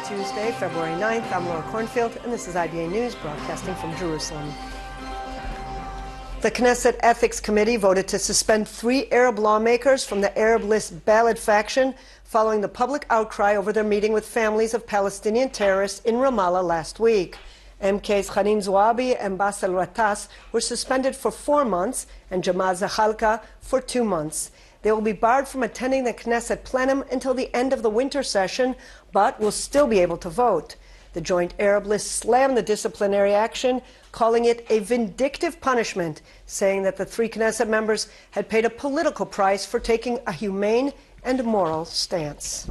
Tuesday, February 9th. I'm Laura Cornfield, and this is IBA News, broadcasting from Jerusalem. The Knesset Ethics Committee voted to suspend 3 Arab lawmakers from the Arab List Balad faction following the public outcry over their meeting with families of Palestinian terrorists in Ramallah last week. MKs Khanim Zouabi and Basel Ratas were suspended for 4 months and Jamal Zakhalka for 2 months. They will be barred from attending the Knesset plenum until the end of the winter session, but will still be able to vote. The Joint Arab List slammed the disciplinary action, calling it a vindictive punishment, saying that the 3 Knesset members had paid a political price for taking a humane and moral stance.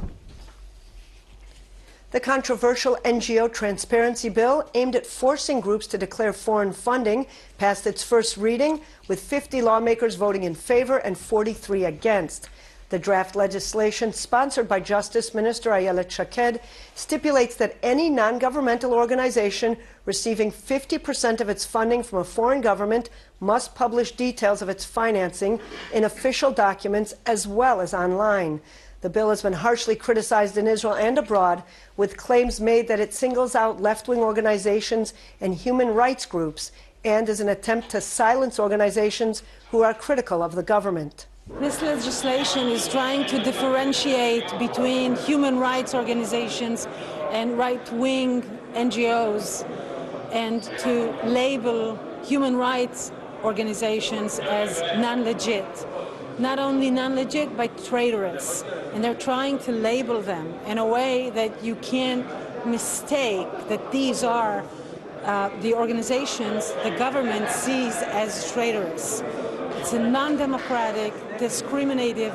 The controversial NGO Transparency Bill, aimed at forcing groups to declare foreign funding, passed its first reading, with 50 lawmakers voting in favor and 43 against. The draft legislation, sponsored by Justice Minister Ayelet Shaked, stipulates that any non-governmental organization receiving 50% of its funding from a foreign government must publish details of its financing in official documents as well as online. The bill has been harshly criticized in Israel and abroad, with claims made that it singles out left-wing organizations and human rights groups and is an attempt to silence organizations who are critical of the government. This legislation is trying to differentiate between human rights organizations and right-wing NGOs and to label human rights organizations as non-legit. Not only non-legit, but traitorous. And they're trying to label them in a way that you can't mistake that these are the organizations the government sees as traitorous. It's a non-democratic, discriminative,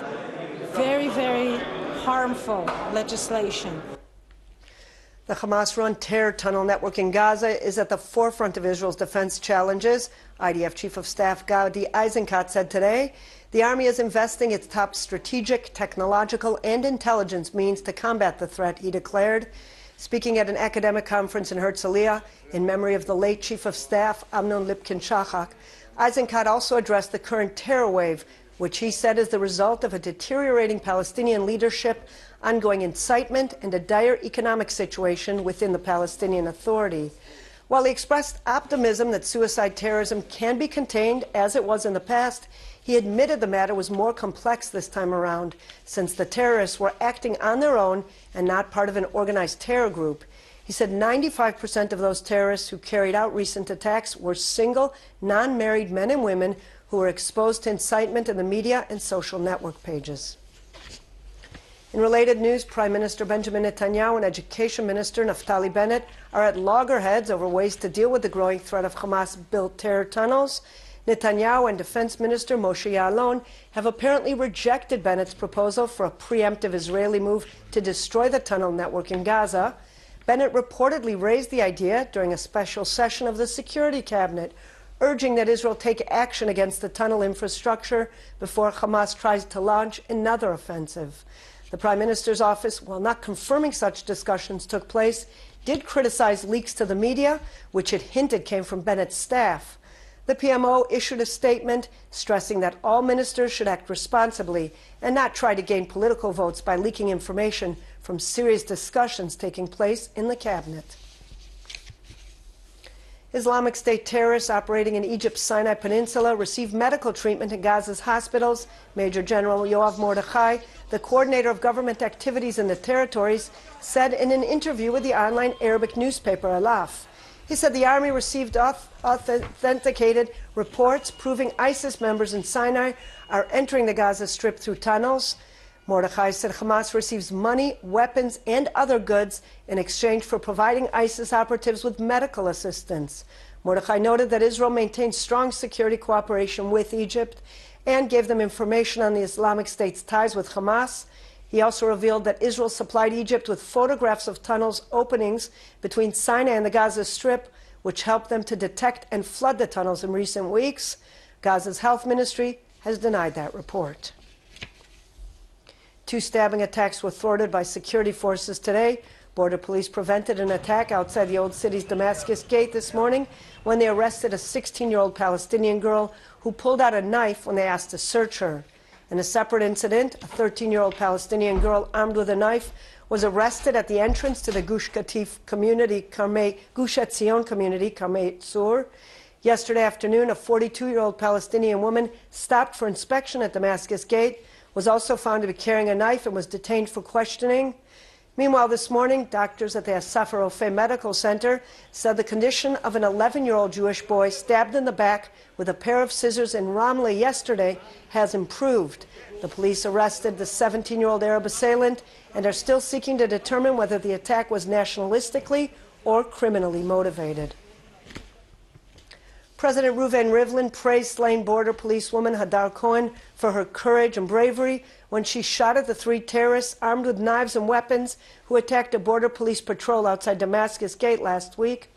very, very harmful legislation. The Hamas-run terror tunnel network in Gaza is at the forefront of Israel's defense challenges. IDF Chief of Staff Gadi Eisenkot said today the Army is investing its top strategic, technological, and intelligence means to combat the threat, he declared. Speaking at an academic conference in Herzliya in memory of the late Chief of Staff Amnon Lipkin-Shachak, Eisenkot also addressed the current terror wave, which he said is the result of a deteriorating Palestinian leadership, ongoing incitement, and a dire economic situation within the Palestinian Authority. While he expressed optimism that suicide terrorism can be contained as it was in the past, he admitted the matter was more complex this time around, since the terrorists were acting on their own and not part of an organized terror group. He said 95% of those terrorists who carried out recent attacks were single, non-married men and women who were exposed to incitement in the media and social network pages. In related news, Prime Minister Benjamin Netanyahu and Education Minister Naftali Bennett are at loggerheads over ways to deal with the growing threat of Hamas-built terror tunnels. Netanyahu and Defense Minister Moshe Ya'alon have apparently rejected Bennett's proposal for a preemptive Israeli move to destroy the tunnel network in Gaza. Bennett reportedly raised the idea during a special session of the Security Cabinet, urging that Israel take action against the tunnel infrastructure before Hamas tries to launch another offensive. The Prime Minister's office, while not confirming such discussions took place, did criticize leaks to the media, which it hinted came from Bennett's staff. The PMO issued a statement stressing that all ministers should act responsibly and not try to gain political votes by leaking information from serious discussions taking place in the cabinet. Islamic State terrorists operating in Egypt's Sinai Peninsula received medical treatment in Gaza's hospitals. Major General Yoav Mordechai, the coordinator of government activities in the territories, said in an interview with the online Arabic newspaper Alaf. He said the army received authenticated reports proving ISIS members in Sinai are entering the Gaza Strip through tunnels. Mordechai said Hamas receives money, weapons, and other goods in exchange for providing ISIS operatives with medical assistance. Mordechai noted that Israel maintains strong security cooperation with Egypt and gave them information on the Islamic State's ties with Hamas. He also revealed that Israel supplied Egypt with photographs of tunnels openings between Sinai and the Gaza Strip, which helped them to detect and flood the tunnels in recent weeks. Gaza's health ministry has denied that report. 2 stabbing attacks were thwarted by security forces today. Border police prevented an attack outside the old city's Damascus gate this morning when they arrested a 16-year-old Palestinian girl who pulled out a knife when they asked to search her. In a separate incident, a 13-year-old Palestinian girl armed with a knife was arrested at the entrance to the Gush Katif community, Gush Etzion community, Karmei Tzur. Yesterday afternoon, a 42-year-old Palestinian woman stopped for inspection at Damascus Gate, was also found to be carrying a knife and was detained for questioning. Meanwhile, this morning, doctors at the Asaf Rofeh Medical Center said the condition of an 11-year-old Jewish boy stabbed in the back with a pair of scissors in Ramleh yesterday has improved. The police arrested the 17-year-old Arab assailant and are still seeking to determine whether the attack was nationalistically or criminally motivated. President Reuven Rivlin praised slain border policewoman Hadar Cohen for her courage and bravery when she shot at the 3 terrorists armed with knives and weapons who attacked a border police patrol outside Damascus Gate last week.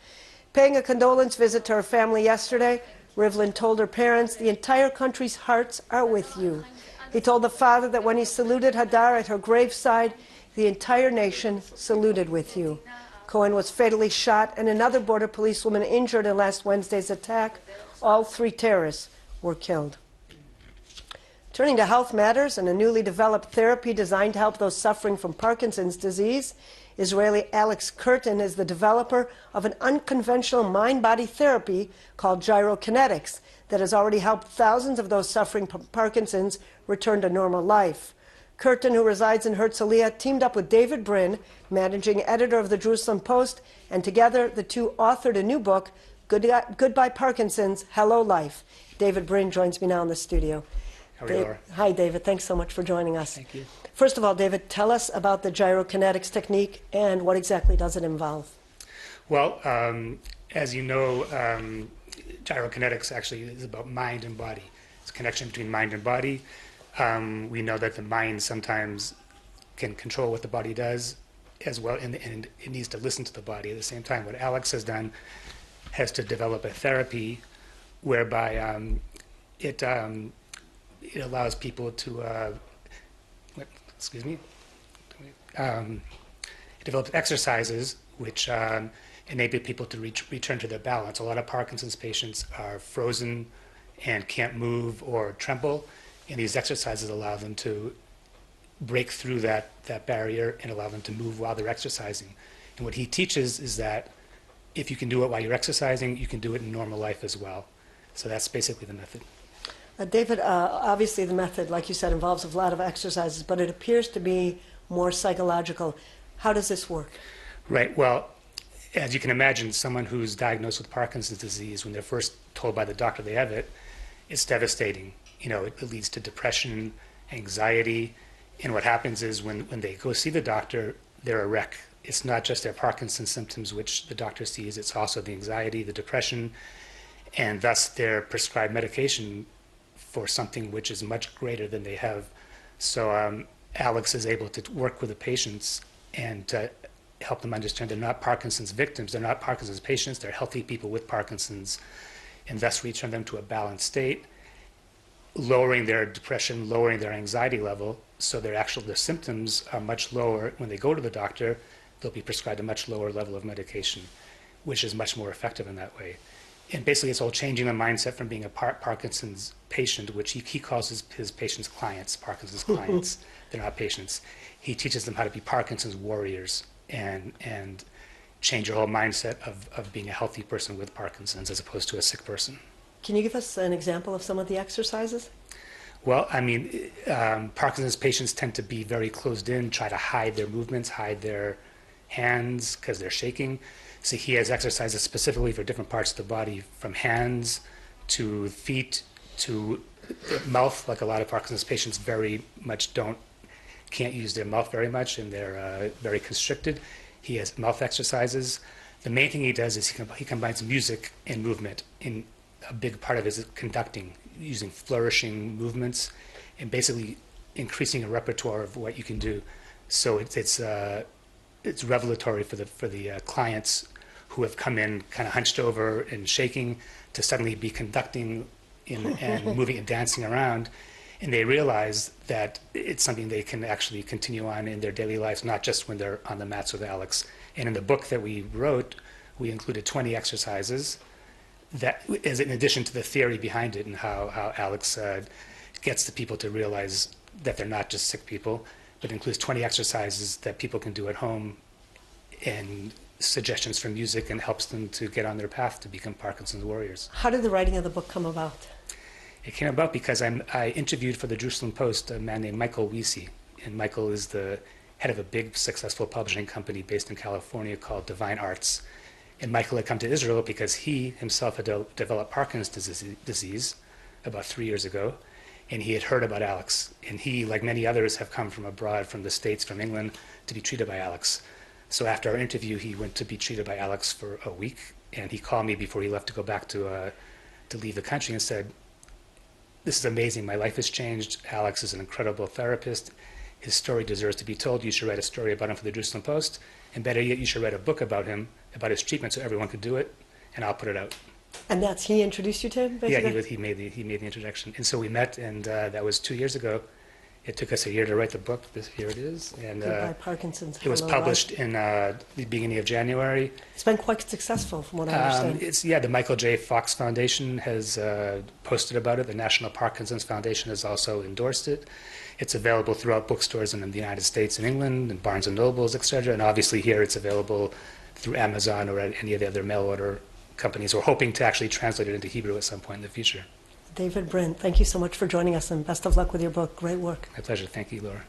Paying a condolence visit to her family yesterday, Rivlin told her parents, "The entire country's hearts are with you." He told the father that when he saluted Hadar at her graveside, "The entire nation saluted with you." Cohen was fatally shot and another border policewoman injured in last Wednesday's attack. All 3 terrorists were killed. Turning to health matters and a newly developed therapy designed to help those suffering from Parkinson's disease, Israeli Alex Curtin is the developer of an unconventional mind-body therapy called gyrokinetics that has already helped thousands of those suffering from Parkinson's return to normal life. Curtin, who resides in Herzliya, teamed up with David Brin, managing editor of the Jerusalem Post, and together the two authored a new book, Goodbye Parkinson's, Hello Life. David Brin joins me now in the studio. How are you, Laura? Hi, David. Thanks so much for joining us. Thank you. First of all, David, tell us about the gyrokinetics technique and what exactly does it involve? Well, as you know, gyrokinetics actually is about mind and body. It's a connection between mind and body. We know that the mind sometimes can control what the body does as well, and it needs to listen to the body at the same time. What Alex has done has to develop a therapy whereby it allows people to, it develops exercises which enable people to return to their balance. A lot of Parkinson's patients are frozen and can't move or tremble, and these exercises allow them to break through that barrier and allow them to move while they're exercising. And what he teaches is that if you can do it while you're exercising, you can do it in normal life as well. So that's basically the method. David, obviously the method, like you said, involves a lot of exercises, but it appears to be more psychological. How does this work? Right. Well, as you can imagine, someone who's diagnosed with Parkinson's disease, when they're first told by the doctor they have it, it's devastating. You know, it leads to depression, anxiety, and what happens is when they go see the doctor, they're a wreck. It's not just their Parkinson's symptoms which the doctor sees, it's also the anxiety, the depression, and thus they're prescribed medication for something which is much greater than they have. So Alex is able to work with the patients and to help them understand they're not Parkinson's victims, they're not Parkinson's patients, they're healthy people with Parkinson's, and thus return them to a balanced state, lowering their depression, lowering their anxiety level, so their symptoms are much lower. When they go to the doctor, they'll be prescribed a much lower level of medication, which is much more effective in that way. And basically it's all changing the mindset from being a Parkinson's patient, which he calls his patients clients, Parkinson's clients. They're not patients. He teaches them how to be Parkinson's warriors and change your whole mindset of being a healthy person with Parkinson's as opposed to a sick person. Can you give us an example of some of the exercises? Well, I mean, Parkinson's patients tend to be very closed in, try to hide their movements, hide their hands because they're shaking. So he has exercises specifically for different parts of the body, from hands to feet to the mouth. Like a lot of Parkinson's patients very much can't use their mouth very much, and they're very constricted. He has mouth exercises. The main thing he does is he combines music and movement. In a big part of it is conducting, using flourishing movements, and basically increasing a repertoire of what you can do. So it's revelatory for the clients who have come in kind of hunched over and shaking to suddenly be conducting and moving and dancing around, and they realize that it's something they can actually continue on in their daily lives, not just when they're on the mats with Alex. And in the book that we wrote, we included 20 exercises that is in addition to the theory behind it and how Alex gets the people to realize that they're not just sick people, but it includes 20 exercises that people can do at home and suggestions for music, and helps them to get on their path to become Parkinson's warriors. How did the writing of the book come about? It came about because I interviewed for the Jerusalem Post a man named Michael Wiese, and Michael is the head of a big successful publishing company based in California called Divine Arts. And Michael had come to Israel because he himself had developed Parkinson's disease about 3 years ago, and he had heard about Alex. And he, like many others, have come from abroad, from the States, from England, to be treated by Alex. So after our interview, he went to be treated by Alex for a week, and he called me before he left to go back to leave the country and said, "This is amazing. My life has changed. Alex is an incredible therapist. His story deserves to be told. You should write a story about him for the Jerusalem Post. And better yet, you should write a book about him, about his treatment, so everyone could do it, and I'll put it out." And that's he introduced you to him, basically? Yeah, he made the introduction. And so we met, and that was 2 years ago. It took us a year to write the book. Here it is. And Goodbye, Parkinson's. it was Hello, published in the beginning of January. It's been quite successful, from what I understand. The Michael J. Fox Foundation has posted about it. The National Parkinson's Foundation has also endorsed it. It's available throughout bookstores in the United States and England, and Barnes and Nobles, etc. And obviously here it's available through Amazon or any of the other mail order companies. We're hoping to actually translate it into Hebrew at some point in the future. David Brent, thank you so much for joining us, and best of luck with your book. Great work. My pleasure. Thank you, Laura.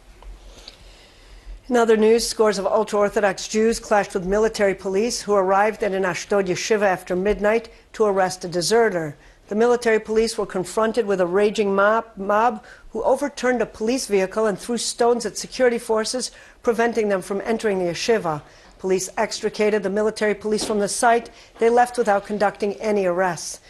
In other news, scores of ultra-Orthodox Jews clashed with military police who arrived at an Ashdod yeshiva after midnight to arrest a deserter. The military police were confronted with a raging mob who overturned a police vehicle and threw stones at security forces, preventing them from entering the yeshiva. Police extricated the military police from the site. They left without conducting any arrests.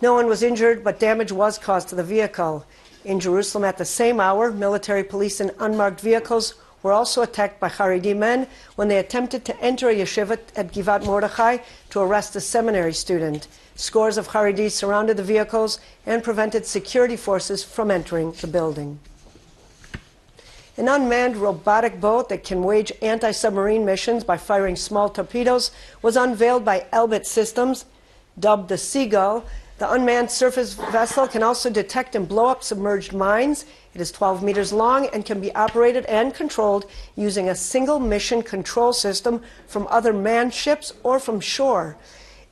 No one was injured, but damage was caused to the vehicle. In Jerusalem at the same hour, military police in unmarked vehicles were also attacked by Haredi men when they attempted to enter a yeshiva at Givat Mordechai to arrest a seminary student. Scores of Haredis surrounded the vehicles and prevented security forces from entering the building. An unmanned robotic boat that can wage anti-submarine missions by firing small torpedoes was unveiled by Elbit Systems, dubbed the Seagull. The unmanned surface vessel can also detect and blow up submerged mines. It is 12 meters long and can be operated and controlled using a single mission control system from other manned ships or from shore.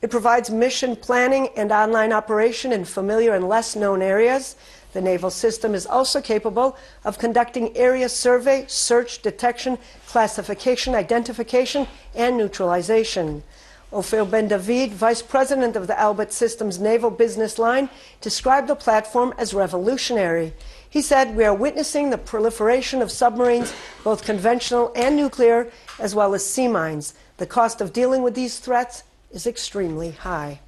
It provides mission planning and online operation in familiar and less known areas. The naval system is also capable of conducting area survey, search, detection, classification, identification, and neutralization. Ophir Ben-David, vice president of the Elbit Systems Naval Business Line, described the platform as revolutionary. He said, "We are witnessing the proliferation of submarines, both conventional and nuclear, as well as sea mines. The cost of dealing with these threats is extremely high."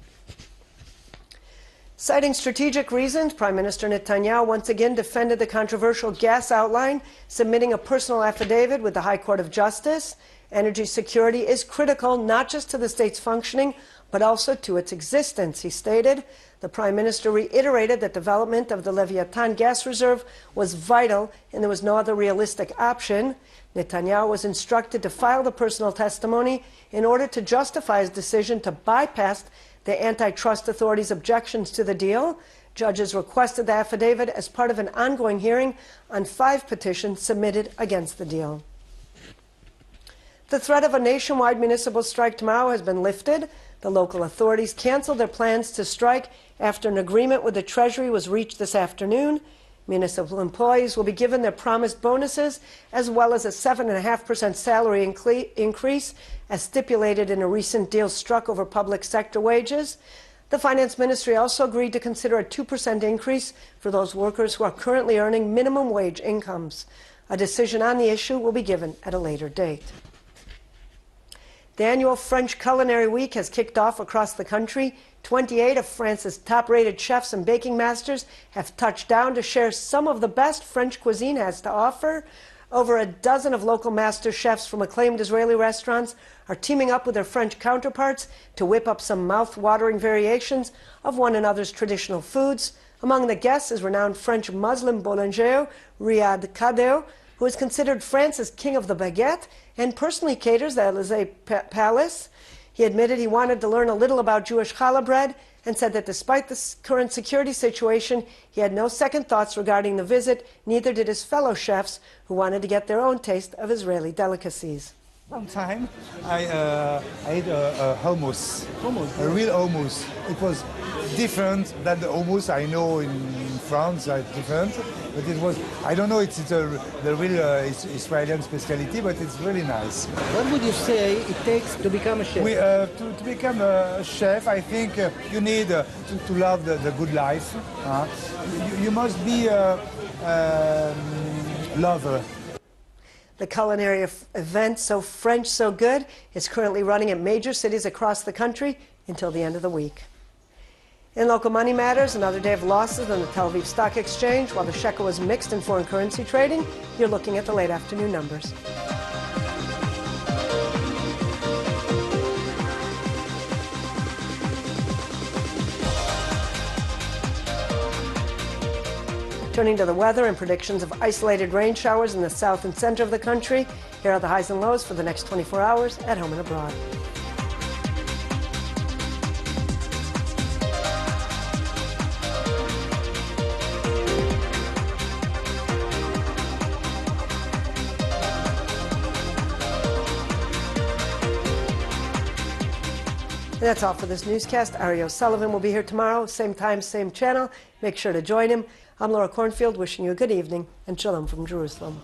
Citing strategic reasons, Prime Minister Netanyahu once again defended the controversial gas outline, submitting a personal affidavit with the High Court of Justice. Energy security is critical not just to the state's functioning, but also to its existence, he stated. The Prime Minister reiterated that development of the Leviathan gas reserve was vital and there was no other realistic option. Netanyahu was instructed to file the personal testimony in order to justify his decision to bypass the antitrust authorities' objections to the deal. Judges requested the affidavit as part of an ongoing hearing on 5 petitions submitted against the deal. The threat of a nationwide municipal strike tomorrow has been lifted. The local authorities canceled their plans to strike after an agreement with the Treasury was reached this afternoon. Municipal employees will be given their promised bonuses as well as a 7.5% salary increase as stipulated in a recent deal struck over public sector wages. The Finance Ministry also agreed to consider a 2% increase for those workers who are currently earning minimum wage incomes. A decision on the issue will be given at a later date. The annual French Culinary Week has kicked off across the country. 28 of France's top-rated chefs and baking masters have touched down to share some of the best French cuisine has to offer. Over a dozen of local master chefs from acclaimed Israeli restaurants are teaming up with their French counterparts to whip up some mouth-watering variations of one another's traditional foods. Among the guests is renowned French Muslim boulanger Riyad Kadeo, who is considered France's king of the baguette and personally caters the Élysée Palace. He admitted he wanted to learn a little about Jewish challah bread and said that despite the current security situation, he had no second thoughts regarding the visit, neither did his fellow chefs who wanted to get their own taste of Israeli delicacies. One time I ate a hummus, a real hummus. It was different than the hummus I know in France, different. But it was, I don't know, it's the real Israeli specialty, but it's really nice. What would you say it takes to become a chef? To become a chef, I think you need to love the good life. You must be a lover. The culinary event, So French, So Good, is currently running in major cities across the country until the end of the week. In local money matters, another day of losses on the Tel Aviv Stock Exchange. While the shekel was mixed in foreign currency trading, you're looking at the late afternoon numbers. Turning to the weather and predictions of isolated rain showers in the south and center of the country. Here are the highs and lows for the next 24 hours at home and abroad. And that's all for this newscast. Ari O'Sullivan will be here tomorrow, same time, same channel. Make sure to join him. I'm Laura Cornfield, wishing you a good evening and shalom from Jerusalem.